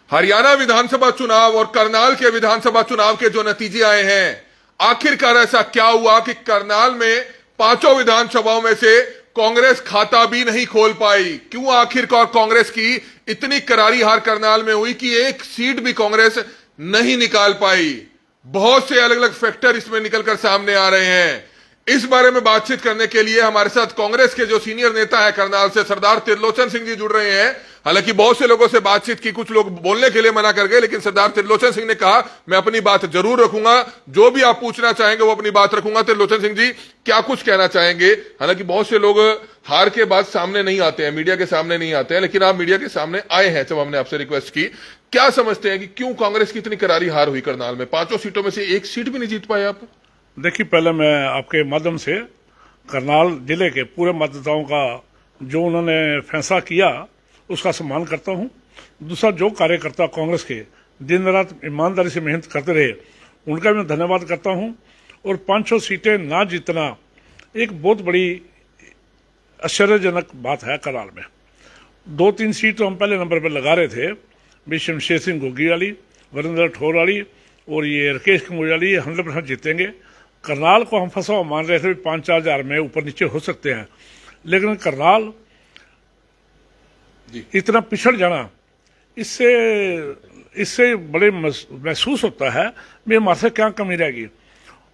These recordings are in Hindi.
हरियाणा विधानसभा चुनाव और करनाल के विधानसभा चुनाव के जो नतीजे आए हैं, आखिरकार ऐसा क्या हुआ कि करनाल में पांचों विधानसभाओं में से कांग्रेस खाता भी नहीं खोल पाई? क्यों आखिरकार कांग्रेस की इतनी करारी हार करनाल में हुई कि एक सीट भी कांग्रेस नहीं निकाल पाई? बहुत से अलग अलग फैक्टर इसमें निकलकर सामने आ रहे हैं। इस बारे में बातचीत करने के लिए हमारे साथ कांग्रेस के जो सीनियर नेता है करनाल से, सरदार त्रिलोचन सिंह जी जुड़ रहे हैं। हालांकि बहुत से लोगों से बातचीत की, कुछ लोग बोलने के लिए मना कर गए, लेकिन सरदार त्रिलोचन सिंह ने कहा मैं अपनी बात जरूर रखूंगा, जो भी आप पूछना चाहेंगे वो अपनी बात रखूंगा। त्रिलोचन सिंह जी, क्या कुछ कहना चाहेंगे? हालांकि बहुत से लोग हार के बाद सामने नहीं आते हैं, मीडिया के सामने नहीं आते हैं, लेकिन आप मीडिया के सामने आए हैं जब हमने आपसे रिक्वेस्ट की। क्या समझते हैं कि क्यों कांग्रेस की इतनी करारी हार हुई करनाल में? पांचों सीटों में से एक सीट भी नहीं जीत पाए आप। देखिए, पहले मैं आपके माध्यम से करनाल जिले के पूरे मतदाताओं का जो उन्होंने फैसला किया उसका सम्मान करता हूं। दूसरा, जो कार्यकर्ता कांग्रेस के दिन रात ईमानदारी से मेहनत करते रहे उनका भी मैं धन्यवाद करता हूं। और 500 सीटें ना जीतना एक बहुत बड़ी आश्चर्यजनक बात है। करनाल में 2-3 सीट तो हम पहले नंबर पर लगा रहे थे, भी शमशेर सिंह गोगी वाली, वरिंदर ठोर वाली और ये राकेश कंबोज वाली 100% जीतेंगे। करनाल को हम फंसा मान रहे थे 5-4 हजार में ऊपर नीचे हो सकते हैं, लेकिन करनाल इतना पिछड़ जाना, इससे बड़े महसूस होता है भी हमारे से क्या कमी रहेगी।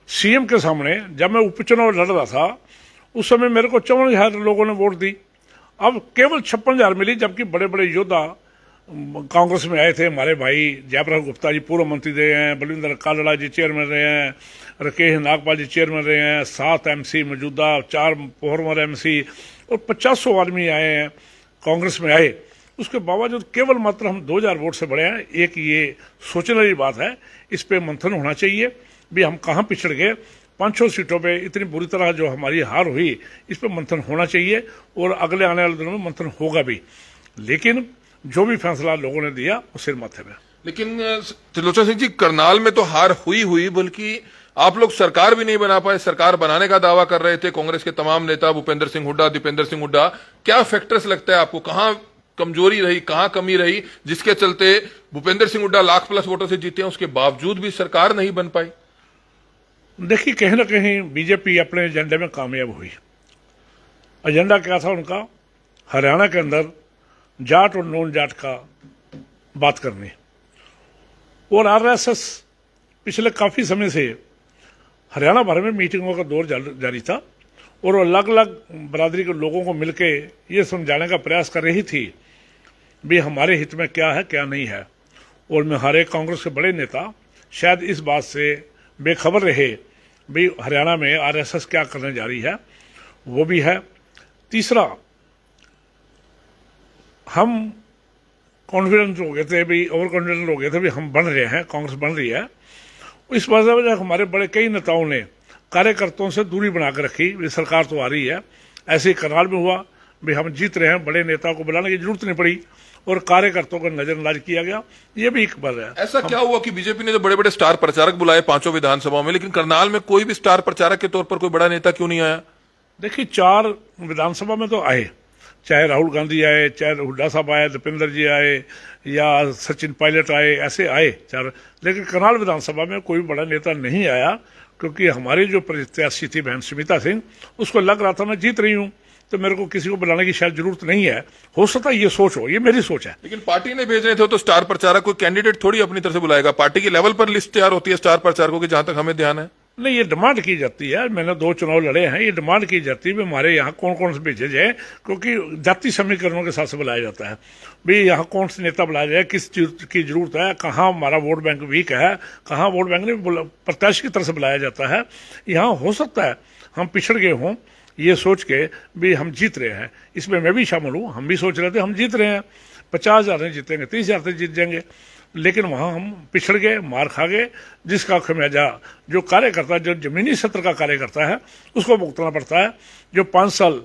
सीएम के सामने जब मैं उपचुनाव लड़ रहा था उस समय मेरे को 54,000 लोगों ने वोट दी, अब केवल 56,000 मिली, जबकि बड़े बड़े योद्धा कांग्रेस में आए थे। हमारे भाई जयप्रकाश गुप्ता जी पूर्व मंत्री रहे हैं, बलविंदर कालड़ा जी चेयरमैन रहे हैं, राकेश नागपाल जी चेयरमैन रहे हैं, 7 एमसी मौजूदा, 4 फॉर्मर एमसी और 50 आदमी आए हैं कांग्रेस में आए। उसके बावजूद केवल मात्र हम 2,000 वोट से बढ़े हैं। एक ये सोचने वाली बात है, इस पे मंथन होना चाहिए भी हम कहाँ पिछड़ गए। 500 सीटों पे इतनी बुरी तरह जो हमारी हार हुई, इस पे मंथन होना चाहिए और अगले आने वाले दिनों में मंथन होगा भी। लेकिन जो भी फैसला लोगों ने दिया वो सिर माथे में। लेकिन त्रिलोचन सिंह जी, करनाल में तो हार हुई, बल्कि आप लोग सरकार भी नहीं बना पाए। सरकार बनाने का दावा कर रहे थे कांग्रेस के तमाम नेता, भूपेंद्र सिंह हुड्डा, दीपेंद्र सिंह हुड्डा। क्या फैक्टर्स लगता है आपको, कहां कमजोरी रही, कहां कमी रही, जिसके चलते भूपेंद्र सिंह हुड्डा लाख प्लस वोटों से जीते हैं, उसके बावजूद भी सरकार नहीं बन पाई? देखिए, कहीं ना कहीं बीजेपी अपने एजेंडे में कामयाब हुई। एजेंडा क्या था उनका? हरियाणा के अंदर जाट और नॉन जाट का बात करनी। और आरएसएस पिछले काफी समय से हरियाणा भर में मीटिंगों का दौर जारी था और अलग अलग बरादरी के लोगों को मिलके ये समझाने का प्रयास कर रही थी भी हमारे हित में क्या है क्या नहीं है। और हमारे कांग्रेस के बड़े नेता शायद इस बात से बेखबर रहे भी हरियाणा में आरएसएस क्या करने जा रही है, वो भी है। तीसरा, हम कॉन्फिडेंट हो गए थे भी, ओवर कॉन्फिडेंट हो गए थे भी हम बन रहे हैं, कांग्रेस बन रही है। इस वजह हमारे बड़े कई नेताओं ने कार्यकर्ताओं से दूरी बनाकर रखी भी सरकार तो आ रही है। ऐसे ही करनाल में हुआ भी हम जीत रहे हैं, बड़े नेताओं को बुलाने की जरूरत नहीं पड़ी और कार्यकर्ताओं को नजरअंदाज किया गया। ये भी एक बात है। ऐसा क्या हुआ कि बीजेपी ने तो बड़े बड़े स्टार प्रचारक बुलाए 5 विधानसभाओं में, लेकिन करनाल में कोई भी स्टार प्रचारक के तौर पर कोई बड़ा नेता क्यों नहीं आया? देखिए, 4 विधानसभा में तो आए, चाहे राहुल गांधी आए, चाहे हुड्डा साहब आए, दीपेंद्र जी आए या सचिन पायलट आए, ऐसे आए 4। लेकिन करनाल विधानसभा में कोई बड़ा नेता नहीं आया, क्योंकि हमारी जो प्रत्याशी थी बहन सुमिता सिंह, उसको लग रहा था मैं जीत रही हूं तो मेरे को किसी को बुलाने की शायद जरूरत नहीं है। हो सकता है ये सोच हो, ये मेरी सोच है। लेकिन पार्टी ने भेजने थे तो स्टार प्रचारक कोई कैंडिडेट थोड़ी अपनी तरफ से बुलाएगा। पार्टी के लेवल पर लिस्ट तैयार होती है स्टार प्रचारकों की, जहां तक हमें ध्यान है। नहीं, ये डिमांड की जाती है। मैंने 2 चुनाव लड़े हैं, ये डिमांड की जाती है भी हमारे यहाँ कौन कौन से भेजे जाए, क्योंकि जाति समीकरणों के साथ से बुलाया जाता है भी यहाँ कौन से नेता बुलाया जाए, किस चीज की जरूरत है, कहाँ हमारा वोट बैंक वीक है, कहाँ वोट बैंक ने प्रत्याशी की तरफ से बुलाया जाता है। यहाँ हो सकता है हम पिछड़ गए हों ये सोच के भी हम जीत रहे हैं, इसमें मैं भी शामिल हूँ। हम भी सोच रहे थे हम जीत रहे हैं, 50,000 नहीं जीतेंगे, 30,000 से जीत जाएंगे, लेकिन वहां हम पिछड़ गए, मार खा गए, जिसका खमियाजा जो कार्यकर्ता, जो जमीनी सत्र का कार्यकर्ता है, उसको भुगतना पड़ता है। जो 5 साल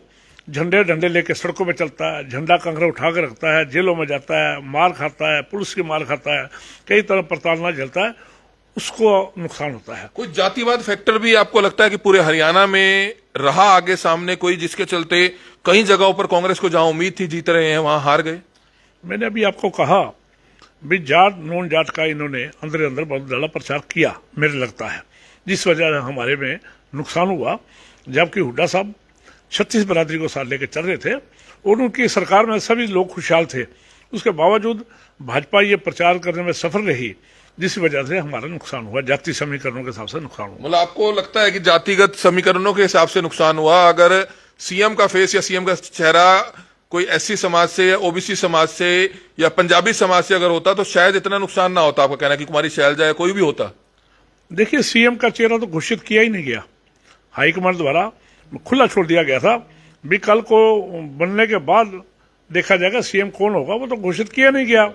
झंडे डंडे लेके सड़कों में चलता है, झंडा कंकरा उठा कर रखता है, जेलों में जाता है, मार खाता है, पुलिस की मार खाता है, कई तरह प्रताड़ना झेलता है, उसको नुकसान होता है। कोई जातिवाद फैक्टर भी आपको लगता है कि पूरे हरियाणा में रहा आगे सामने कोई, जिसके चलते कई जगहों पर कांग्रेस को जहां उम्मीद थी जीत रहे हैं वहां हार गए? मैंने अभी आपको कहा भी जाट नॉन जाट का इन्होंने अंदर अंदर बहुत ज़्यादा प्रचार किया, मेरे लगता है, जिस वजह से हमारे में नुकसान हुआ। जबकि हुड्डा साहब 36 बरादरी को साथ लेकर चल रहे थे और उनकी सरकार में सभी लोग खुशहाल थे, उसके बावजूद भाजपा ये प्रचार करने में सफल रही, जिस वजह से हमारा नुकसान हुआ, जाति समीकरणों के हिसाब से नुकसान हुआ। मतलब आपको लगता है कि जातिगत समीकरणों के हिसाब से नुकसान हुआ? अगर सीएम का फेस या सीएम का चेहरा कोई एससी समाज से या ओबीसी समाज से या पंजाबी समाज से अगर होता तो शायद इतना नुकसान ना होता, आपका कहना है कि कुमारी शैलजा या कोई भी होता? देखिए, सीएम का चेहरा तो घोषित किया ही नहीं गया, हाईकमान द्वारा खुला छोड़ दिया गया था। भी कल को बनने के बाद देखा जाएगा सीएम कौन होगा, वो तो घोषित किया नहीं गया।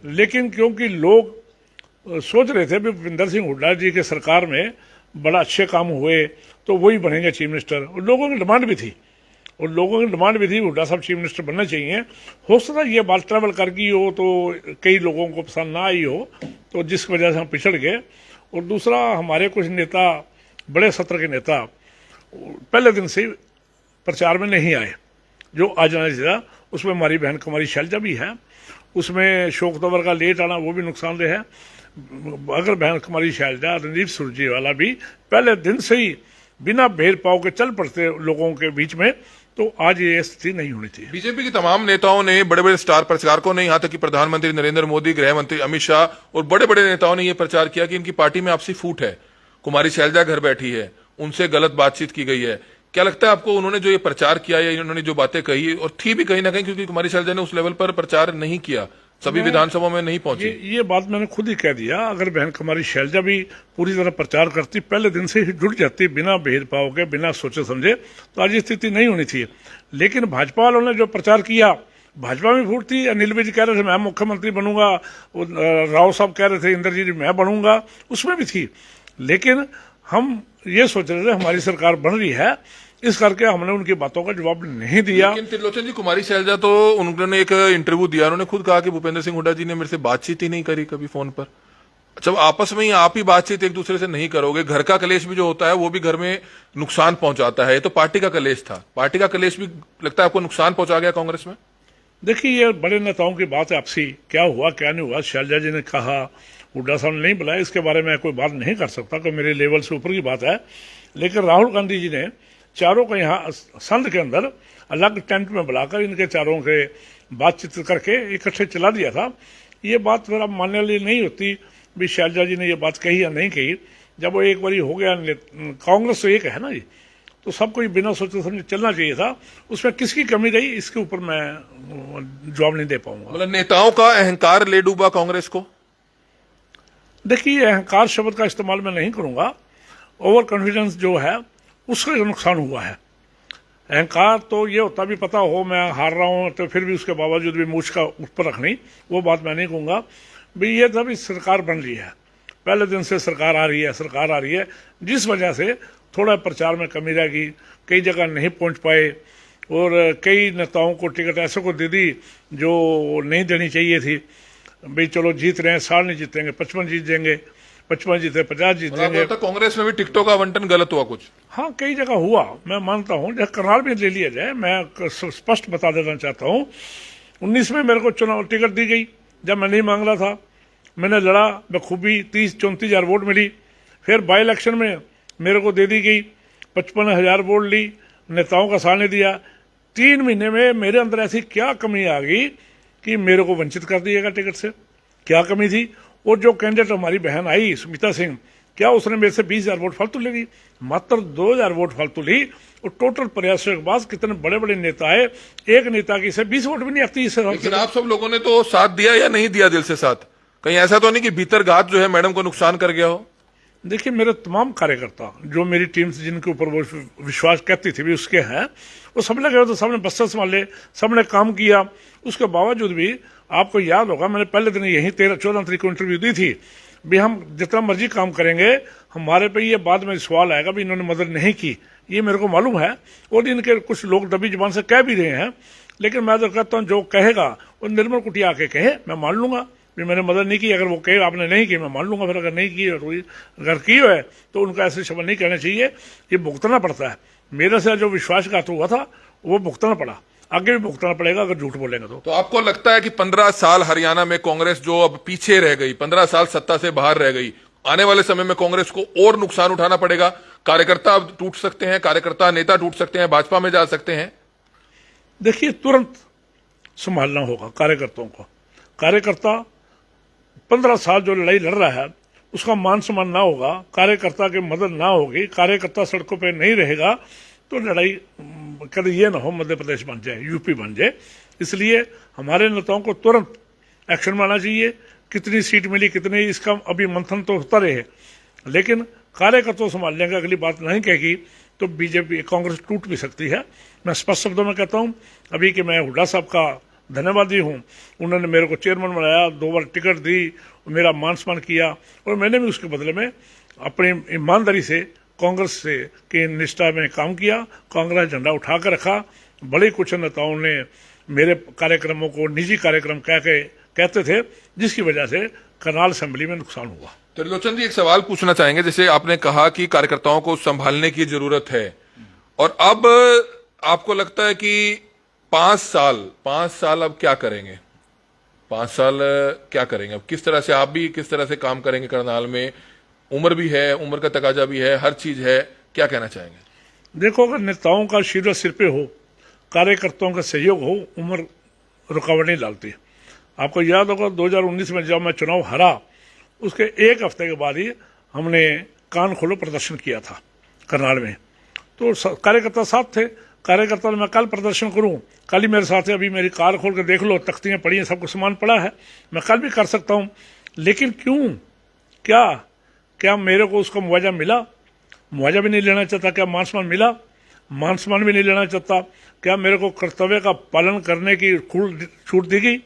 लेकिन क्योंकि लोग सोच रहे थे भी भूपिंदर सिंह हुड्डा जी के सरकार में बड़ा अच्छे काम हुए तो वही बनेंगे चीफ मिनिस्टर, और लोगों की डिमांड भी थी, हुड्डा साहब चीफ मिनिस्टर बनना चाहिए। हो सकता है ये बात ट्रैवल कर गई हो तो कई लोगों को पसंद ना आई हो, तो जिस वजह से हम पिछड़ गए। और दूसरा, हमारे कुछ नेता, बड़े सत्र के नेता पहले दिन से प्रचार में नहीं आए, जो आ जाना चाहिए। उसमें हमारी बहन कुमारी शैलजा भी है, उसमें शोक तंवर का लेट आना वो भी नुकसानदेह है। अगर बहन कुमारी शैलजा, रणदीप सुरजेवाला भी पहले दिन से ही बिना भेदभाव के चल पड़ते लोगों के बीच में, तो आज ये स्थिति नहीं होनी चाहिए। बीजेपी के तमाम नेताओं ने, बड़े बड़े स्टार प्रचारकों ने, यहां तक कि प्रधानमंत्री नरेंद्र मोदी, गृह मंत्री अमित शाह और बड़े बड़े नेताओं ने यह प्रचार किया कि इनकी पार्टी में आपसी फूट है, कुमारी शैलजा घर बैठी है, उनसे गलत बातचीत की गई है। क्या लगता है आपको, उन्होंने जो ये प्रचार किया या इन्होंने जो बातें कही, और थी भी कहीं ना कहीं क्योंकि कुमारी शैलजा ने उस लेवल पर प्रचार नहीं किया, सभी विधानसभा में नहीं पहुंची? ये बात मैंने खुद ही कह दिया। अगर बहन कुमारी शैलजा भी पूरी तरह प्रचार करती, पहले दिन से ही जुट जाती बिना भेदभाव के, बिना सोचे समझे, तो आज स्थिति नहीं होनी थी। लेकिन भाजपा वालों ने जो प्रचार किया, भाजपा में फूट थी। अनिल विज कह रहे थे मैं मुख्यमंत्री बनूंगा, राव साहब कह रहे थे इंद्रजीत मैं बनूंगा, उसमें भी थी। लेकिन हम ये सोच रहे थे हमारी सरकार बन रही है, इस करके हमने उनकी बातों का जवाब नहीं दिया। लेकिन त्रिलोचन जी, कुमारी शैलजा तो उन्होंने एक इंटरव्यू दिया, उन्होंने खुद कहा कि भूपेंद्र सिंह हुड्डा जी ने मेरे से बातचीत ही नहीं करी कभी फोन पर। जब आपस में ही आप ही बातचीत एक दूसरे से नहीं करोगे, घर का कलेश भी जो होता है वो भी घर में नुकसान पहुंचाता है। ये तो पार्टी का कलेश था, पार्टी का कलेश भी लगता है आपको नुकसान पहुंचा गया कांग्रेस में? देखिए, ये बड़े नेताओं की बात है आपसी, क्या हुआ क्या नहीं हुआ। शैलजा जी ने कहा, हुड्डा साहब ने नहीं बुलाया, इसके बारे में कोई बात नहीं कर सकता, कोई मेरे लेवल से ऊपर की बात है। लेकिन राहुल गांधी जी ने चारों को यहाँ संध के अंदर अलग टेंट में बुलाकर इनके चारों के बातचीत करके इकट्ठे चला दिया था। ये बात फिर अब मानने वाली नहीं होती भी शैलजा जी ने ये बात कही या नहीं कही। जब वो एक बारी हो गया, कांग्रेस तो एक है ना जी, तो सबको ये बिना सोचे समझे चलना चाहिए था। उसमें किसकी कमी रही, इसके ऊपर मैं जवाब नहीं दे पाऊंगा। मतलब नेताओं का अहंकार ले डूबा कांग्रेस को? देखिए, अहंकार शब्द का इस्तेमाल मैं नहीं करूंगा, ओवर कॉन्फिडेंस जो है उसका नुकसान हुआ है। अहंकार तो ये होता भी पता हो मैं हार रहा हूं तो फिर भी उसके बावजूद भी मूछ का ऊपर रखनी, वो बात मैं नहीं कहूंगा। भी ये था भी सरकार बन रही है, पहले दिन से सरकार आ रही है, जिस वजह से थोड़ा प्रचार में कमी रह गई, कई जगह नहीं पहुंच पाए और कई नेताओं को टिकट ऐसे को दे दी जो नहीं देनी चाहिए थी। भाई चलो जीत रहे हैं, 60 नहीं जीतेंगे, 55 जीत जाएंगे, 55 जीते 50 जीत जाएंगे। तो कांग्रेस में भी टिकटों का आवंटन गलत हुआ कुछ? हाँ, कई जगह हुआ, मैं मानता हूँ। जैसे करनाल में ले लिया जाए, मैं स्पष्ट बता देना चाहता हूँ, 19 में मेरे को चुनाव टिकट दी गई, जब मैं नहीं मांग रहा था, मैंने लड़ा बखूबी, 30-34 हजार वोट मिली। फिर बाई इलेक्शन में मेरे को दे दी गई, 55,000 वोट ली, नेताओं का साथ नहीं दिया। 3 महीने में मेरे अंदर ऐसी क्या कमी आ गई कि मेरे को वंचित कर दिएगा टिकट से? क्या कमी थी? और जो कैंडिडेट हमारी बहन आई सुमिता सिंह, क्या उसने मेरे से 20,000 वोट फालतू ले ली? मात्र 2,000 वोट फालतू ली। और टोटल प्रयासों के बाद कितने बड़े बड़े नेता है, एक नेता की से 20 वोट भी नहीं आती। लेकिन आप सब लोगों ने तो साथ दिया या नहीं दिया दिल से साथ? कहीं ऐसा तो नहीं कि भीतर घात जो है मैडम को नुकसान कर गया हो? देखिए, मेरे तमाम कार्यकर्ता जो मेरी टीम से जिनके ऊपर वो विश्वास करती थी भी उसके हैं, वो सबने गए तो सबने बस्तर संभाले, सबने काम किया। उसके बावजूद भी आपको याद होगा मैंने पहले दिन यही 13-14 तारीख को इंटरव्यू दी थी भी हम जितना मर्जी काम करेंगे, हमारे पे ये बाद में सवाल आएगा भी इन्होंने मदद नहीं की, ये मेरे को मालूम है। और इनके कुछ लोग दबी जुबान से कह भी रहे हैं, लेकिन मैं तो कहता हूँ जो कहेगा वो निर्मल कुटिया आके कहे, मैं मान लूंगा भी मैंने मदद नहीं की। अगर वो कहे आपने नहीं की, मैं मान लूंगा। फिर अगर नहीं की अगर की है तो उनका ऐसे शब्द नहीं कहना चाहिए, ये भुगतना पड़ता है। मेरे से जो विश्वासघात हुआ था वो भुगतना पड़ा। आगे भी भुगतना पड़ेगा अगर झूठ बोलेंगे तो। तो आपको लगता है कि 15 साल हरियाणा में कांग्रेस जो अब पीछे रह गई, 15 साल सत्ता से बाहर रह गई, आने वाले समय में कांग्रेस को और नुकसान उठाना पड़ेगा? कार्यकर्ता अब टूट सकते हैं, कार्यकर्ता नेता टूट सकते हैं, भाजपा में जा सकते हैं? देखिए, तुरंत संभालना होगा कार्यकर्ताओं को। कार्यकर्ता 15 साल जो लड़ाई लड़ रहा है उसका मान सम्मान ना होगा, कार्यकर्ता की मदद ना होगी, कार्यकर्ता सड़कों पे नहीं रहेगा, तो लड़ाई कभी ये ना हो मध्य प्रदेश बन जाए, यूपी बन जाए। इसलिए हमारे नेताओं को तुरंत एक्शन में आना चाहिए। कितनी सीट मिली, कितनी, इसका अभी मंथन तो होता रहे, लेकिन कार्यकर्ता संभाल लेंगे, अगली बात नहीं कहेगी तो बीजेपी कांग्रेस टूट भी सकती है। मैं स्पष्ट शब्दों में कहता हूं अभी कि मैं हुड्डा साहब का धन्यवादी हूं। उन्होंने मेरे को चेयरमैन बनाया, 2 बार टिकट दी, मेरा मान सम्मान किया, और मैंने भी उसके बदले में अपनी ईमानदारी से कांग्रेस से की निष्ठा में काम किया। कांग्रेस झंडा उठा कर रखा। बड़े कुछ नेताओं ने मेरे कार्यक्रमों को निजी कार्यक्रम कहते थे, जिसकी वजह से करनाल असेंबली में नुकसान हुआ। त्रिलोचन जी, एक सवाल पूछना चाहेंगे। जैसे आपने कहा कि कार्यकर्ताओं को संभालने की जरूरत है, और अब आपको लगता है कि 5 साल अब क्या करेंगे? 5 साल क्या करेंगे? अब किस तरह से, आप भी किस तरह से काम करेंगे करनाल में? उम्र भी है, उम्र का तकाजा भी है, हर चीज है, क्या कहना चाहेंगे? देखो, अगर नेताओं का सिर पे हो, कार्यकर्ताओं का सहयोग हो, उम्र रुकावट नहीं डालती। आपको याद होगा 2019 में जब मैं चुनाव हारा, उसके 1 हफ्ते के बाद ही हमने कान खोलो प्रदर्शन किया था करनाल में। तो कार्यकर्ता साथ थे। कार्यकर्ता ने मैं कल प्रदर्शन करूं, कल ही मेरे साथ है, अभी मेरी कार खोल के देख लो, तख्तियां पड़ी हैं, सब कुछ सामान पड़ा है, मैं कल भी कर सकता हूं। लेकिन क्यों, क्या मेरे को उसका मुआवजा मिला? मुआवजा भी नहीं लेना चाहता। क्या मान सम्मान मिला? मान सम्मान भी नहीं लेना चाहता। क्या मेरे को कर्तव्य का पालन करने की छूट दी गई?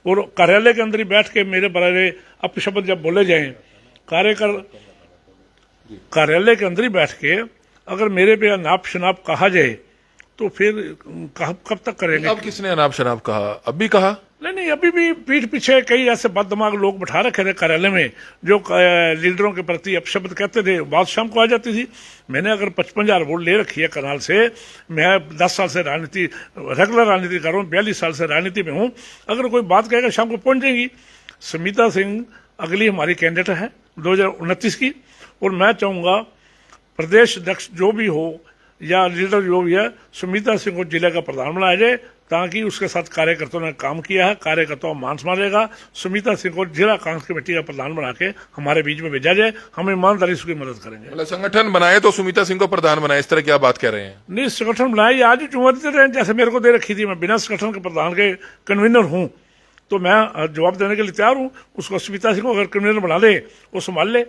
और कार्यालय के अंदर ही बैठ के मेरे बारे अपशब्द जब बोले जाएं, कार्यालय के अंदर ही बैठ के अगर मेरे पे अनाप शनाप कहा जाए, तो फिर कब तक करेंगे? अब किसने अनाप शनाप कहा? अब भी कहा? नहीं, अभी भी पीठ पीछे कई ऐसे बददिमाग लोग बैठा रखे थे कार्यालय में, जो लीडरों के प्रति अपशब्द कहते थे। बात शाम को आ जाती थी। मैंने अगर 55,000 वोट ले रखी है करनाल से, मैं 10 साल से रेगुलर राजनीति कर रहा हूँ, 42 साल से राजनीति में हूँ। अगर कोई बात कहेगा शाम को पहुंच जाएगी। स्मिता सिंह अगली हमारी कैंडिडेट है 2029 की, और मैं चाहूंगा प्रदेश अध्यक्ष जो भी हो या लीडर जो भी है, सुमिता सिंह को जिले का प्रधान बनाया जाए, ताकि उसके साथ कार्यकर्ताओं ने काम किया है, कार्यकर्ताओं मान मानेगा। सुमिता सिंह को जिला कांग्रेस कमेटी का प्रधान बना के हमारे बीच में भेजा जाए, हम ईमानदारी से उसकी मदद करेंगे। मतलब संगठन बनाए तो सुमिता सिंह को प्रधान बनाए, इस तरह की आप बात कर रहे हैं? नहीं, संगठन बनाए, आज ही चुनौती देते रहे, जैसे मेरे को दे रखी थी। मैं बिना संगठन के प्रधान के कन्वीनर हूँ, तो मैं जवाब देने के लिए तैयार हूँ। उसको सुमिता सिंह को अगर कन्वीनर बना ले, वो संभाल ले,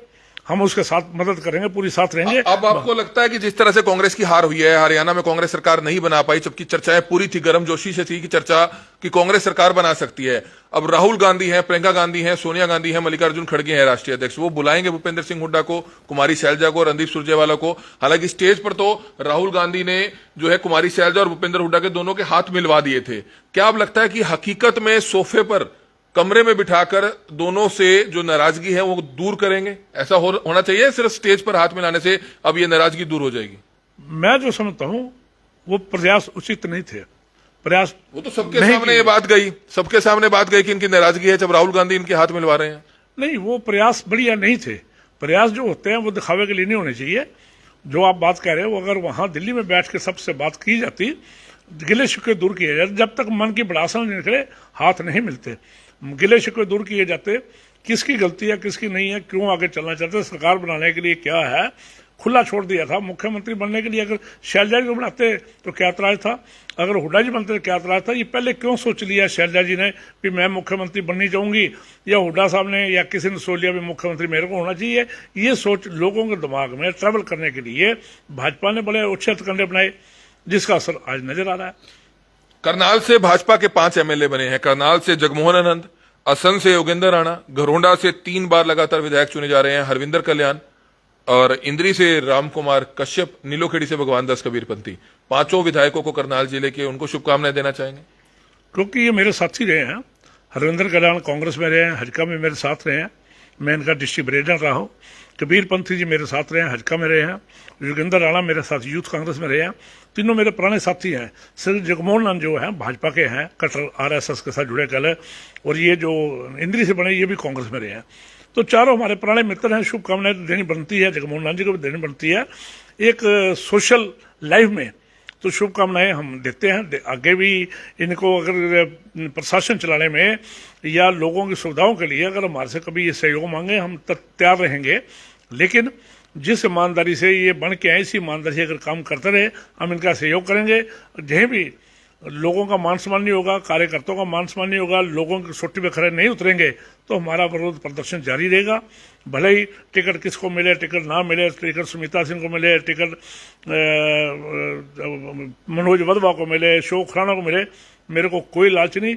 हम उसके साथ मदद करेंगे, पूरी साथ रहेंगे। अब आपको लगता है कि जिस तरह से कांग्रेस की हार हुई है, हरियाणा में कांग्रेस सरकार नहीं बना पाई, जबकि चर्चाएं पूरी थी, गर्मजोशी से थी कि चर्चा कि कांग्रेस सरकार बना सकती है। अब राहुल गांधी हैं, प्रियंका गांधी हैं, सोनिया गांधी हैं, मल्लिकार्जुन खड़गे हैं राष्ट्रीय अध्यक्ष, वो बुलाएंगे भूपेंद्र सिंह हुड्डा को, कुमारी शैलजा को, रणदीप सुरजेवाला को। हालांकि स्टेज पर तो राहुल गांधी ने जो है कुमारी शैलजा और भूपेंद्र हुड्डा के दोनों के हाथ मिलवा दिए थे। क्या अब लगता है कि हकीकत में सोफे पर, कमरे में बिठाकर दोनों से जो नाराजगी है वो दूर करेंगे? ऐसा होना चाहिए? सिर्फ स्टेज पर हाथ मिलाने से अब ये नाराजगी दूर हो जाएगी? मैं जो समझता हूं वो प्रयास उचित नहीं थे। प्रयास वो तो सबके सामने ये बात गई, सबके सामने बात गई कि इनकी नाराजगी है जब राहुल गांधी इनके हाथ मिलवा रहे हैं। नहीं, वो प्रयास बढ़िया नहीं थे। प्रयास जो होते हैं वो दिखावे के लिए नहीं होने चाहिए। जो आप बात कह रहे हो, अगर वहां दिल्ली में बैठ के सबसे बात की जाती, गिले शिकवे दूर किए जाते, जब तक मन की बड़ासा नहीं निकले हाथ नहीं मिलते। गिले शिकवे दूर किए जाते, किसकी गलती है किसकी नहीं है, क्यों आगे चलना चाहते, सरकार बनाने के लिए क्या है, खुला छोड़ दिया था। मुख्यमंत्री बनने के लिए अगर शैलजा जी को बनाते तो क्या एतराज था, अगर हुड्डा जी बनते तो क्या एतराज था। ये पहले क्यों सोच लिया शैलजा जी ने कि मैं मुख्यमंत्री बननी चाहूंगी, या हुड्डा साहब ने या किसी ने सोच लिया भी मुख्यमंत्री मेरे को होना चाहिए। ये सोच लोगों के दिमाग में ट्रैवल करने के लिए भाजपा ने बड़े अच्छे हथकंडे बनाए, जिसका असर आज नजर आ रहा है। करनाल से भाजपा के 5 एमएलए बने हैं। करनाल से जगमोहन आनंद, असम से योगेंद्र राणा, घरोंडा से 3 बार लगातार विधायक चुने जा रहे हैं हरविंदर कल्याण, और इंद्री से रामकुमार कश्यप, नीलोखेड़ी से भगवान दास कबीरपंथी। 5 विधायकों को करनाल जिले के, उनको शुभकामनाएं देना चाहेंगे? क्योंकि ये मेरे साथी रहे हैं। हरविंदर कल्याण कांग्रेस में रहे हैं, हजका में मेरे साथ रहे हैं, मैं इनका डिस्ट्रिक्ट प्रेसिडेंट रहा हूँ। कबीर पंथी जी मेरे साथ रहे हैं, हजका में रहे हैं, योगिंदर राणा मेरे साथ यूथ कांग्रेस में रहे हैं, तीनों मेरे पुराने साथी हैं। श्री जगमोहन लाल जो है भाजपा के हैं, कट्टर आरएसएस के साथ जुड़े कल है, और ये जो इंद्री से बने ये भी कांग्रेस में रहे हैं। तो चारों हमारे पुराने मित्र हैं। शुभकामनाएं देनी बनती है, जगमोहन लाल जी को भी देनी बनती है एक सोशल लाइफ में, तो शुभकामनाएं हम देते हैं। आगे भी इनको अगर प्रशासन चलाने में या लोगों की सुविधाओं के लिए अगर हमारे से कभी ये सहयोग मांगे हम तैयार रहेंगे, लेकिन जिस ईमानदारी से ये बन के आए इसी ईमानदारी से अगर काम करते रहे हम इनका सहयोग करेंगे। जहीं भी लोगों का मान सम्मान नहीं होगा, कार्यकर्ताओं का मान सम्मान नहीं होगा, लोगों की सोटी पे खड़े नहीं उतरेंगे तो हमारा विरोध प्रदर्शन जारी रहेगा। भले ही टिकट किसको मिले, टिकट ना मिले, टिकट सुमिता सिंह को मिले, टिकट मनोज वधवा को मिले, अशोक खुराना को मिले, मेरे को कोई लालच नहीं।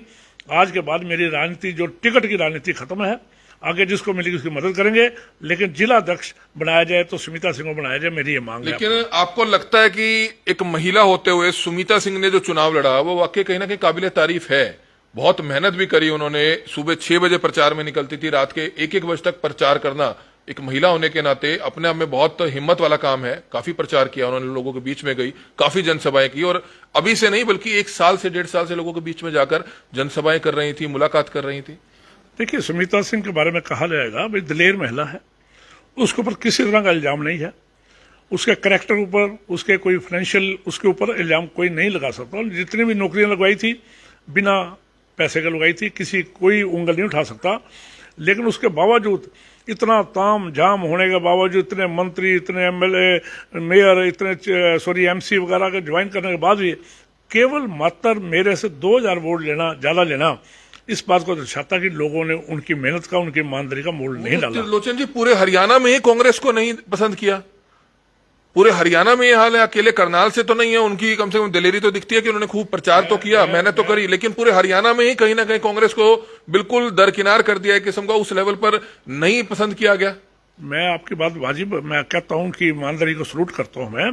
आज के बाद मेरी राजनीति जो टिकट की राजनीति खत्म है, आगे जिसको मिलेगी उसकी मदद करेंगे, लेकिन जिला अध्यक्ष बनाया जाए तो सुमिता सिंह को बनाया जाए, मेरी ये मांग है। लेकिन आपको लगता है कि एक महिला होते हुए सुमिता सिंह ने जो चुनाव लड़ा वो वाकई कहीं ना कहीं काबिले तारीफ है? बहुत मेहनत भी करी उन्होंने, सुबह 6 बजे प्रचार में निकलती थी, रात के 1-1 बजे तक प्रचार करना एक महिला होने के नाते अपने आप में बहुत हिम्मत वाला काम है। काफी प्रचार किया उन्होंने, लोगों के बीच में गई, काफी जनसभाएं की, और अभी से नहीं बल्कि 1 साल से 1.5 साल से लोगों के बीच में जाकर जनसभाएं कर रही थी, मुलाकात कर रही थी। देखिए, सुमिता सिंह के बारे में कहा जाएगा भाई दिलेर महिला है, उसके ऊपर किसी तरह का इल्जाम नहीं है, उसके कैरेक्टर ऊपर, उसके कोई फाइनेंशियल उसके ऊपर इल्जाम कोई नहीं लगा सकता। जितनी भी नौकरियां लगवाई थी बिना पैसे के लगवाई थी, किसी कोई उंगल नहीं उठा सकता। लेकिन उसके बावजूद इतना ताम झाम होने के बावजूद, इतने मंत्री, इतने एमएलए, मेयर, इतने एमसी वगैरह के ज्वाइन करने के बाद भी केवल मात्र मेरे से 2000 वोट लेना, ज्यादा लेना, इस बात को दर्शाता कि लोगों ने उनकी मेहनत का, उनकी ईमानदारी का मोल नहीं डाला। त्रिलोचन जी, पूरे हरियाणा में ही कांग्रेस को नहीं पसंद किया? पूरे हरियाणा में ये हाल है? अकेले करनाल से तो नहीं है, उनकी कम से कम दिलेरी तो दिखती है कि उन्होंने खूब प्रचार तो किया, मेहनत तो करी, लेकिन पूरे हरियाणा में ही कहीं ना कहीं कांग्रेस को बिल्कुल दरकिनार कर दिया, एक किस्म का उस लेवल पर नहीं पसंद किया गया। मैं आपकी बात वाजिब, मैं कहता हूं कि ईमानदारी को सलूट करता हूं मैं,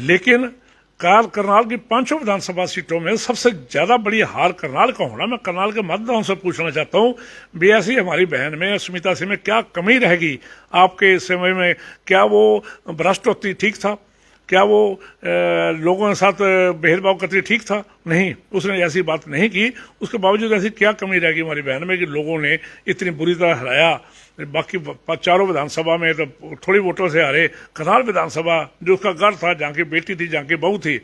लेकिन करनाल की 5 विधानसभा सीटों में सबसे ज्यादा बड़ी हार करनाल का होना, मैं करनाल के मतदाताओं से पूछना चाहता हूं, ऐसी हमारी बहन में, सुमिता सिंह में क्या कमी रहेगी आपके समय में? क्या वो भ्रष्ट होती ठीक था? क्या वो लोगों के साथ भेदभाव करती ठीक था? नहीं, उसने ऐसी बात नहीं की। उसके बावजूद ऐसी क्या कमी रहेगी हमारी बहन में कि लोगों ने इतनी बुरी तरह हराया? बाकी 4 विधानसभा में तो थोड़ी वोटों से हारे। करनाल विधानसभा जो उसका गढ़ था, जहाँ की बेटी थी, जहाँ की बहू थी,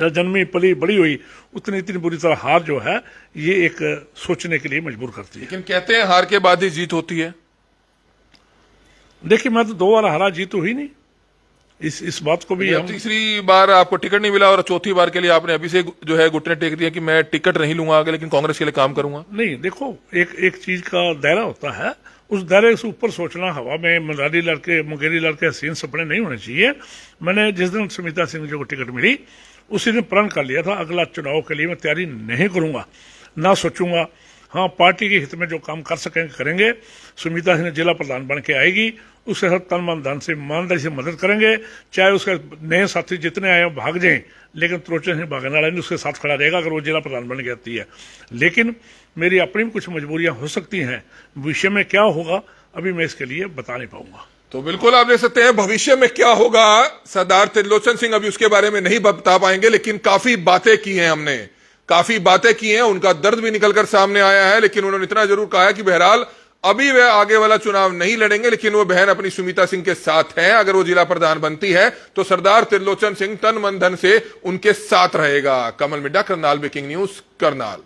जन्मी पली बड़ी हुई, इतनी बुरी तरह हार जो है ये एक सोचने के लिए मजबूर करती है। लेकिन कहते हैं हार के बाद ही जीत होती है। देखिए, मैं तो 2 बार हारा, जीत हुई नहीं। इस बात को भी हम, तीसरी बार आपको टिकट नहीं मिला और चौथी बार के लिए आपने अभी से जो है घुटने टेक दिया कि मैं टिकट नहीं लूंगा आगे, लेकिन कांग्रेस के लिए काम करूंगा। नहीं, देखो, एक चीज का दायरा होता है, उस दायरे से ऊपर सोचना, हवा में मुंगेरी लड़के हसीन सपने नहीं होने चाहिए। मैंने जिस दिन सुमिता सिंह जी को टिकट मिली उसी दिन प्रण कर लिया था, अगला चुनाव के लिए मैं तैयारी नहीं करूंगा, ना सोचूंगा। हाँ, पार्टी के हित में जो काम कर सकेंगे करेंगे। सुमिता सिंह जिला प्रधान बन के आएगी, उसके साथ तन मन धन से ईमानदारी से मदद करेंगे। चाहे उसके नए साथी जितने आए भाग जाएं, लेकिन त्रिलोचन सिंह भागने वाला नहीं, उसके साथ खड़ा रहेगा अगर वो जिला प्रधान बन के आती है। लेकिन मेरी अपनी भी कुछ मजबूरियां हो सकती हैं, भविष्य में क्या होगा अभी मैं इसके लिए बता नहीं पाऊंगा। तो बिल्कुल आप देख सकते हैं भविष्य में क्या होगा, सरदार त्रिलोचन सिंह अभी उसके बारे में नहीं बता पाएंगे, लेकिन काफी बातें की हैं हमने, काफी बातें की हैं, उनका दर्द भी निकलकर सामने आया है। लेकिन उन्होंने इतना जरूर कहा है कि बहरहाल अभी वह आगे वाला चुनाव नहीं लड़ेंगे, लेकिन वो बहन अपनी सुमिता सिंह के साथ है। अगर वो जिला प्रधान बनती है तो सरदार त्रिलोचन सिंह तन मन धन से उनके साथ रहेगा। कमल मिड्डा, करनाल ब्रेकिंग न्यूज, करनाल।